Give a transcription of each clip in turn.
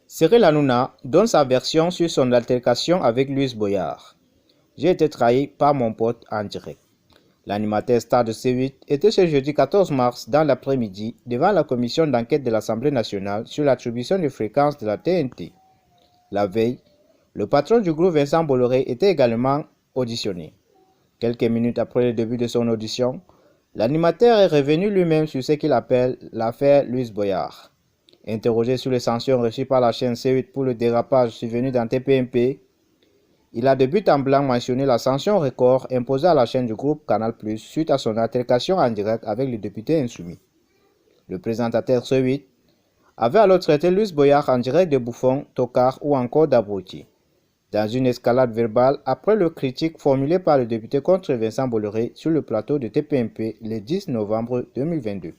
Cyril Hanouna donne sa version sur son altercation avec Louis Boyard. J'ai été trahi par mon pote en direct. L'animateur star de C8 était ce jeudi 14 mars dans l'après-midi devant la commission d'enquête de l'Assemblée nationale sur l'attribution de fréquences de la TNT. La veille, le patron du groupe Vincent Bolloré était également auditionné. Quelques minutes après le début de son audition, l'animateur est revenu lui-même sur ce qu'il appelle l'affaire Louis Boyard. Interrogé sur les sanctions reçues par la chaîne C8 pour le dérapage survenu dans TPMP, il a de but en blanc mentionné la sanction record imposée à la chaîne du groupe Canal+ suite à son altercation en direct avec le député insoumis. Le présentateur C8 avait alors traité Louis Boyard en direct de bouffon, tocard ou encore d'abruti. Dans une escalade verbale après le critique formulé par le député contre Vincent Bolloré sur le plateau de TPMP le 10 novembre 2022.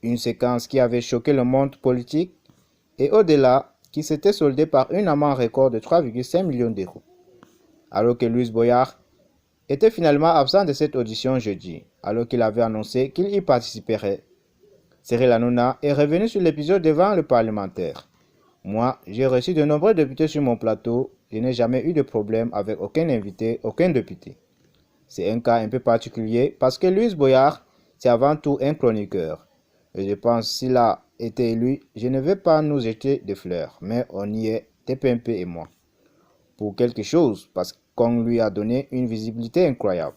Une séquence qui avait choqué le monde politique et au-delà, qui s'était soldée par une amende record de 3,5 millions d'euros. Alors que Louis Boyard était finalement absent de cette audition jeudi, alors qu'il avait annoncé qu'il y participerait. Cyril Hanouna est revenu sur l'épisode devant le parlementaire. Moi, j'ai reçu de nombreux députés sur mon plateau, je n'ai jamais eu de problème avec aucun invité, aucun député. C'est un cas un peu particulier parce que Louis Boyard, c'est avant tout un chroniqueur. Et je pense s'il a été élu, je ne vais pas nous jeter des fleurs, mais on y est, TPMP et moi, pour quelque chose, parce qu'on lui a donné une visibilité incroyable.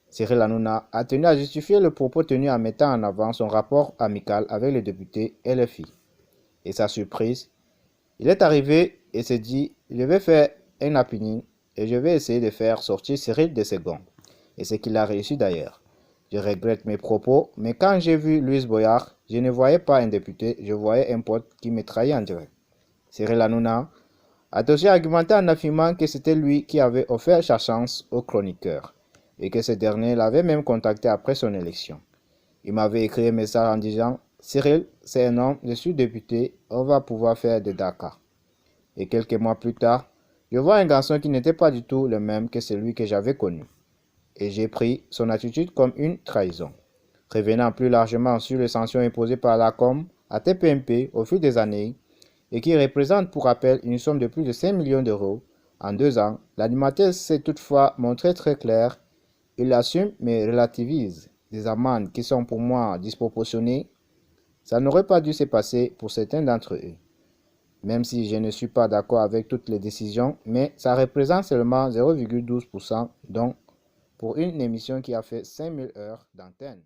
Cyril Hanouna a tenu à justifier le propos tenu en mettant en avant son rapport amical avec le député LFI. Et sa surprise, il est arrivé et s'est dit, je vais faire un happening et je vais essayer de faire sortir Cyril de ses gonds. Et c'est qu'il a réussi d'ailleurs. Je regrette mes propos, mais quand j'ai vu Louis Boyard, je ne voyais pas un député, je voyais un pote qui me trahit en direct. Cyril Hanouna a aussi argumenté en affirmant que c'était lui qui avait offert sa chance au chroniqueur et que ce dernier l'avait même contacté après son élection. Il m'avait écrit un message en disant « Cyril, c'est un homme, je suis député, on va pouvoir faire de Dakar. » Et quelques mois plus tard, je vois un garçon qui n'était pas du tout le même que celui que j'avais connu. Et j'ai pris son attitude comme une trahison. Revenant plus largement sur les sanctions imposées par la Com à TPMP au fil des années et qui représentent pour rappel une somme de plus de 5 millions d'euros en 2 ans, l'animateur s'est toutefois montré très clair. Il assume mais relativise des amendes qui sont pour moi disproportionnées. Ça n'aurait pas dû se passer pour certains d'entre eux. Même si je ne suis pas d'accord avec toutes les décisions, mais ça représente seulement 0,12%, donc pour une émission qui a fait 5000 heures d'antenne.